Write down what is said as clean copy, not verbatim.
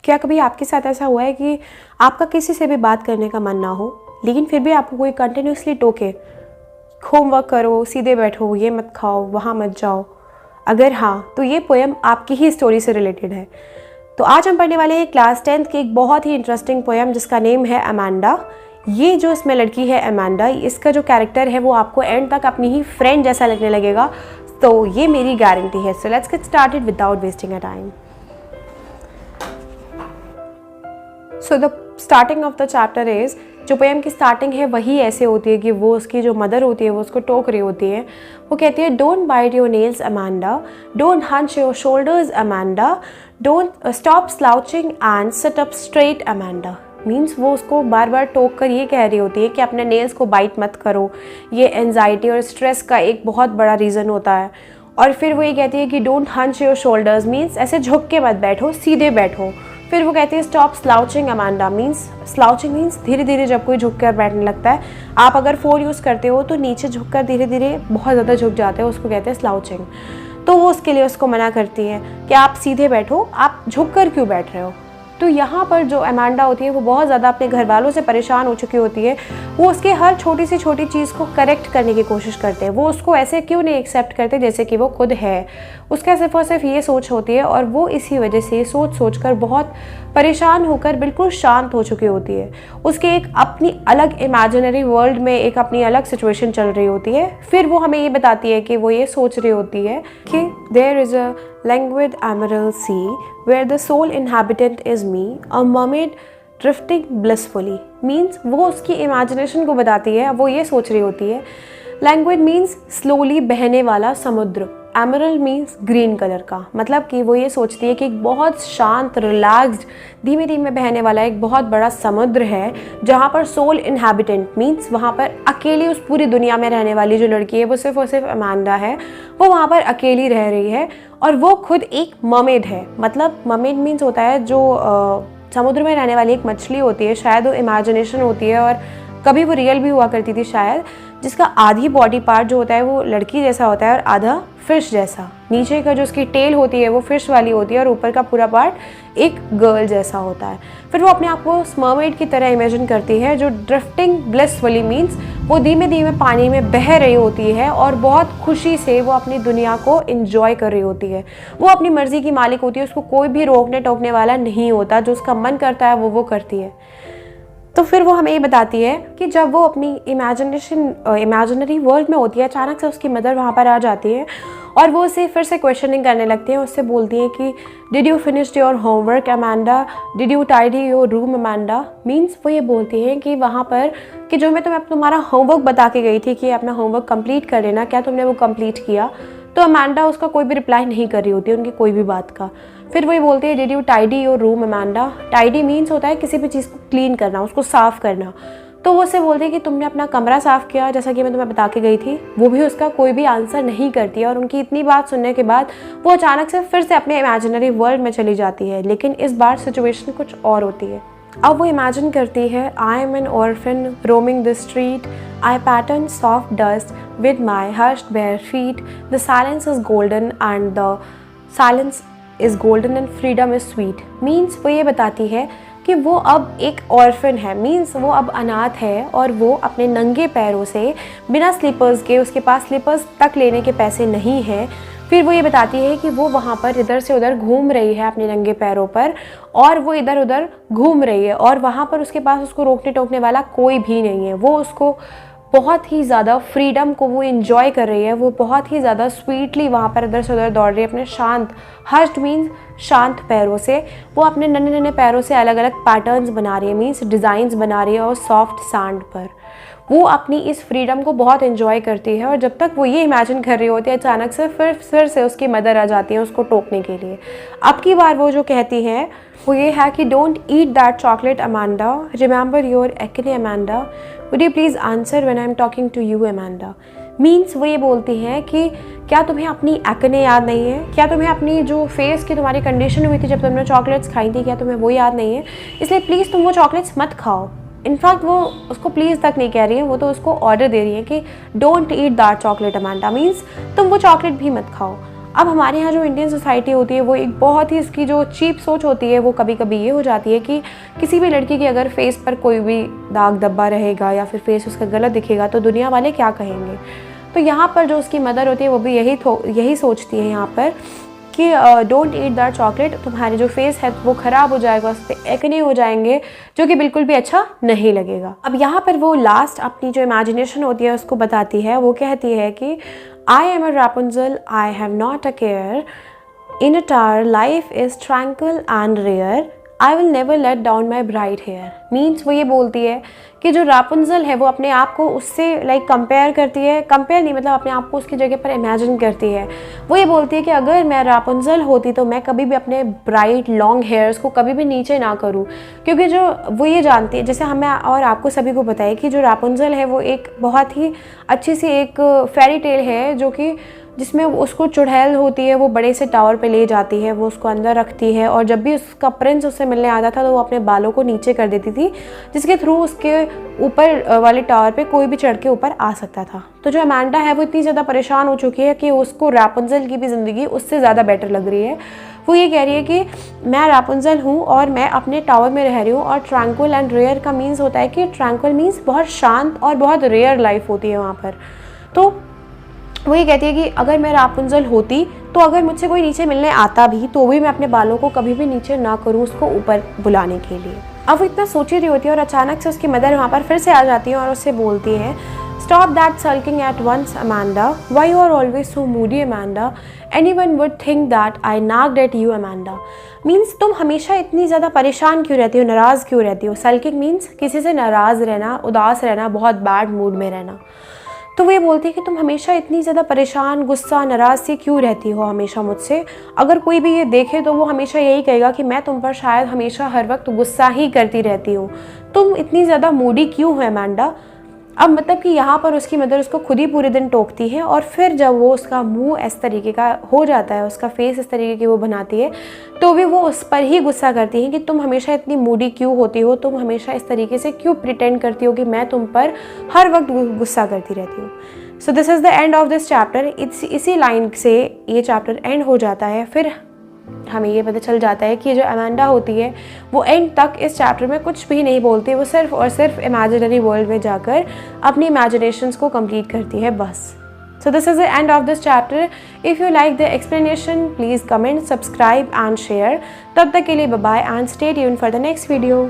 क्या कभी आपके साथ ऐसा हुआ है कि आपका किसी से भी बात करने का मन ना हो, लेकिन फिर भी आपको कोई कंटिन्यूसली टोके, होमवर्क करो, सीधे बैठो, ये मत खाओ, वहाँ मत जाओ? अगर हाँ, तो ये पोएम आपकी ही स्टोरी से रिलेटेड है। तो आज हम पढ़ने वाले हैं क्लास 10th की एक बहुत ही इंटरेस्टिंग पोएम जिसका नेम है अमांडा। ये जो इसमें लड़की है अमांडा, इसका जो कैरेक्टर है वो आपको एंड तक अपनी ही फ्रेंड जैसा लगने लगेगा, तो ये मेरी गारंटी है। So let's get started without wasting a time. So the starting of the chapter is, जो पोएम की स्टार्टिंग है वही ऐसे होती है कि वो उसकी जो मदर होती है वो उसको टोक रही होती है। वो कहती है, don't bite your nails Amanda, don't hunch your shoulders Amanda, don't stop slouching and sit up straight Amanda. Means वो उसको बार बार टोक कर ये कह रही होती है कि अपने नेल्स को बाइट मत करो, ये एंजाइटी और स्ट्रेस का एक बहुत बड़ा रीज़न होता है। और फिर वो ये कहती है कि don't hunch your shoulders, means ऐसे झुक के मत बैठो, सीधे बैठो। फिर वो कहती है stop slouching Amanda, means slouching means धीरे धीरे जब कोई झुक कर बैठने लगता है। आप अगर फ़ोन यूज़ करते हो तो नीचे झुक कर धीरे धीरे बहुत ज़्यादा झुक जाते हो, उसको कहते हैं स्लाउचिंग। तो वो उसके लिए उसको मना करती है कि आप सीधे बैठो, आप झुक कर क्यों बैठ रहे हो। तो यहाँ पर जो अमांडा होती है वो बहुत ज़्यादा अपने घर वालों से परेशान हो चुकी होती है। वो उसके हर छोटी सी छोटी चीज़ को करेक्ट करने की कोशिश करते हैं। वो उसको ऐसे क्यों नहीं एक्सेप्ट करते जैसे कि वो खुद है। उसका सिर्फ और सिर्फ ये सोच होती है और वो इसी वजह से सोच कर बहुत परेशान होकर बिल्कुल शांत हो चुकी होती है। उसके एक अपनी अलग इमेजिनरी वर्ल्ड में एक अपनी अलग सिचुएशन चल रही होती है। फिर वो हमें ये बताती है कि वो ये सोच रही होती है कि there is a languid emerald sea where the sole inhabitant is me, a mermaid drifting blissfully। Means वो उसकी इमेजिनेशन को बताती है। वो ये सोच रही होती है, लैंग्वेज मीन्स स्लोली बहने वाला समुद्र, एमरल्ड मीन्स ग्रीन कलर का। मतलब कि वो ये सोचती है कि एक बहुत शांत, रिलैक्स्ड, धीमे धीमे बहने वाला एक बहुत बड़ा समुद्र है जहाँ पर सोल इनहैबिटेंट मीन्स वहाँ पर अकेली उस पूरी दुनिया में रहने वाली जो लड़की है वो सिर्फ और सिर्फ अमांडा है। वो वहाँ पर अकेली रह रही है और वो खुद एक मर्मेड है। मतलब मर्मेड मीन्स होता है जो समुद्र में रहने वाली एक मछली होती है। शायद वो इमेजिनेशन होती है और कभी वो रियल भी हुआ करती थी शायद, जिसका आधी बॉडी पार्ट जो होता है वो लड़की जैसा होता है और आधा फिश जैसा। नीचे का जो उसकी टेल होती है वो फिश वाली होती है और ऊपर का पूरा पार्ट एक गर्ल जैसा होता है। फिर वो अपने आप को मर्मेड की तरह इमेजिन करती है जो ड्रिफ्टिंग ब्लिसफुली मीन्स वो धीमे धीमे पानी में बह रही होती है और बहुत खुशी से वो अपनी दुनिया को इंजॉय कर रही होती है। वो अपनी मर्जी की मालिक होती है, उसको कोई भी रोकने टोकने वाला नहीं होता। जो उसका मन करता है वो करती है। तो फिर वो हमें ये बताती है कि जब वो अपनी इमेजिनरी वर्ल्ड में होती है, अचानक से उसकी मदर वहाँ पर आ जाती है और वो उसे फिर से क्वेश्चनिंग करने लगती है। उससे बोलती है कि did you finish your homework Amanda, did you tidy your room Amanda. Means वो ये बोलती है कि वहाँ पर कि जो मैं तुम्हारा होमवर्क बता के गई थी कि अपना होमवर्क कंप्लीट कर लेना, क्या तुमने वो कंप्लीट किया। तो अमांडा उसका कोई भी रिप्लाई नहीं कर रही होती है उनकी कोई भी बात का। फिर वही बोलते हैं did you tidy your room Amanda. Tidy means होता है किसी भी चीज़ को क्लीन करना, उसको साफ़ करना। तो वो उससे बोलते हैं कि तुमने अपना कमरा साफ़ किया जैसा कि मैं तुम्हें बता के गई थी। वो भी उसका कोई भी आंसर नहीं करती है और उनकी इतनी बात सुनने के बाद वो अचानक से फिर से अपने इमेजिनरी वर्ल्ड में चली जाती है। लेकिन इस बार सिचुएशन कुछ और होती है। अब वो इमेजिन करती है, I am an orphan roaming the street, I pattern soft dust with my hushed bare feet, the silence is golden and the silence is golden and freedom is sweet. Means वो ये बताती है कि वो अब एक ऑर्फन है, means वो अब अनाथ है और वो अपने नंगे पैरों से बिना स्लीपर्स के, उसके पास स्लीपर्स तक लेने के पैसे नहीं हैं। फिर वो ये बताती है कि वो वहाँ पर इधर से उधर घूम रही है अपने नंगे पैरों पर और वो इधर उधर घूम रही है और वहाँ पर उसके पास उसको रोकने टोकने वाला कोई भी नहीं है। वो उसको बहुत ही ज़्यादा फ्रीडम को वो इन्जॉय कर रही है। वो बहुत ही ज़्यादा स्वीटली वहाँ पर इधर से उधर दौड़ रही है अपने शांत, हर्ष्ड मीन्स शांत पैरों से। वो अपने नन्हे नन्हे पैरों से अलग अलग पैटर्न्स बना रही है, मीन्स डिज़ाइंस बना रही है और सॉफ्ट सैंड पर। वो अपनी इस फ्रीडम को बहुत एंजॉय करती है और जब तक वो ये इमेजिन कर रही होती है अचानक से फिर से उसकी मदर आ जाती है उसको टोकने के लिए। अब की बार वो जो कहती है वो ये है कि don't eat that chocolate Amanda, remember your acne Amanda, would you please answer when I am talking to you Amanda. Means वो ये बोलती हैं कि क्या तुम्हें अपनी एक्ने याद नहीं है, क्या तुम्हें अपनी जो फेस की तुम्हारी कंडीशन हुई थी जब तुमने चॉकलेट्स खाई थी, क्या तुम्हें वो याद नहीं है, इसलिए प्लीज़ तुम वो चॉकलेट्स मत खाओ। इनफैक्ट वो उसको प्लीज़ तक नहीं कह रही है, वो तो उसको ऑर्डर दे रही है कि don't eat that chocolate Amanda, means तुम वो चॉकलेट भी मत खाओ। अब हमारे यहाँ जो इंडियन सोसाइटी होती है वो एक बहुत ही इसकी जो चीप सोच होती है वो कभी कभी ये हो जाती है कि किसी भी लड़की की अगर फेस पर कोई भी दाग धब्बा रहेगा या फिर फेस उसका गलत दिखेगा तो दुनिया वाले क्या कहेंगे। तो यहाँ पर जो उसकी मदर होती है वो भी यही सोचती है यहाँ पर कि डोंट ईट दैट चॉकलेट, तुम्हारे जो फेस है वो ख़राब हो जाएगा, उस पर एक्ने हो जाएंगे, जो कि बिल्कुल भी अच्छा नहीं लगेगा। अब यहाँ पर वो लास्ट अपनी जो इमेजिनेशन होती है उसको बताती है। वो कहती है कि I am a Rapunzel, I have not a care, in a tower life is tranquil and rare, I will never let down my bright hair. Means वो ये बोलती है कि जो रापुंजल है वो अपने आप को उससे लाइक कंपेयर करती है, कंपेयर नहीं मतलब अपने आप को उसकी जगह पर इमेजिन करती है। वो ये बोलती है कि अगर मैं रापुंजल होती तो मैं कभी भी अपने ब्राइट लॉन्ग हेयर्स को कभी भी नीचे ना करूँ, क्योंकि जो वो ये जानती है, जैसे हमें और आपको सभी को पता है कि जो रापुंजल है वो एक बहुत ही अच्छी सी एक फेरी टेल है जो कि जिसमें उसको चुड़ैल होती है, वो बड़े से टावर पे ले जाती है, वो उसको अंदर रखती है और जब भी उसका प्रिंस उससे मिलने आता था तो वो अपने बालों को नीचे कर देती थी, जिसके थ्रू उसके ऊपर वाले टावर पे कोई भी चढ़ के ऊपर आ सकता था। तो जो अमांडा है वो इतनी ज़्यादा परेशान हो चुकी है कि उसको रैपुंजल की भी ज़िंदगी उससे ज़्यादा बेटर लग रही है। वो ये कह रही है कि मैं रैपुंजल हूँ और मैं अपने टावर में रह रही हूँ, और ट्रैंक्विल एंड रेयर का मीन्स होता है कि ट्रैंक्विल मीन्स बहुत शांत और बहुत रेयर लाइफ होती है वहाँ पर। तो वो ये कहती है कि अगर मैं रापुंजल होती तो अगर मुझसे कोई नीचे मिलने आता भी तो भी मैं अपने बालों को कभी भी नीचे ना करूँ उसको ऊपर बुलाने के लिए। अब वो इतना सोच ही रही होती है और अचानक से उसकी मदर वहाँ पर फिर से आ जाती है और उससे बोलती है, stop that sulking at once Amanda, why you are always so moody Amanda, anyone would think that I nagged at you Amanda. Means तुम हमेशा इतनी ज़्यादा परेशान क्यों रहती हो, नाराज़ क्यों रहती हो। सल्किंग मीन्स किसी से नाराज़ रहना, उदास रहना, बहुत बैड मूड में रहना। तो वो ये बोलती है कि तुम हमेशा इतनी ज़्यादा परेशान, गुस्सा, नाराज़ सी क्यों रहती हो हमेशा मुझसे। अगर कोई भी ये देखे तो वो हमेशा यही कहेगा कि मैं तुम पर शायद हमेशा हर वक्त गुस्सा ही करती रहती हूँ, तुम इतनी ज़्यादा मूडी क्यों हो अमांडा। अब मतलब कि यहाँ पर उसकी मदर उसको खुद ही पूरे दिन टोकती है और फिर जब वो उसका मुंह इस तरीके का हो जाता है, उसका फेस इस तरीके की वो बनाती है, तो भी वो उस पर ही गुस्सा करती है कि तुम हमेशा इतनी मूडी क्यों होती हो, तुम हमेशा इस तरीके से क्यों प्रिटेंड करती हो कि मैं तुम पर हर वक्त गुस्सा करती रहती हूँ। सो this is the end of this chapter. इसी लाइन से ये चैप्टर एंड हो जाता है। फिर हमें ये पता चल जाता है कि जो अमांडा होती है वो एंड तक इस चैप्टर में कुछ भी नहीं बोलती, वो सिर्फ और सिर्फ इमेजिनरी वर्ल्ड में जाकर अपनी इमेजिनेशंस को कंप्लीट करती है बस। So this is the end of this chapter. If you like the explanation please comment, subscribe and share. तब तक के लिए bye bye and stay tuned for the next video.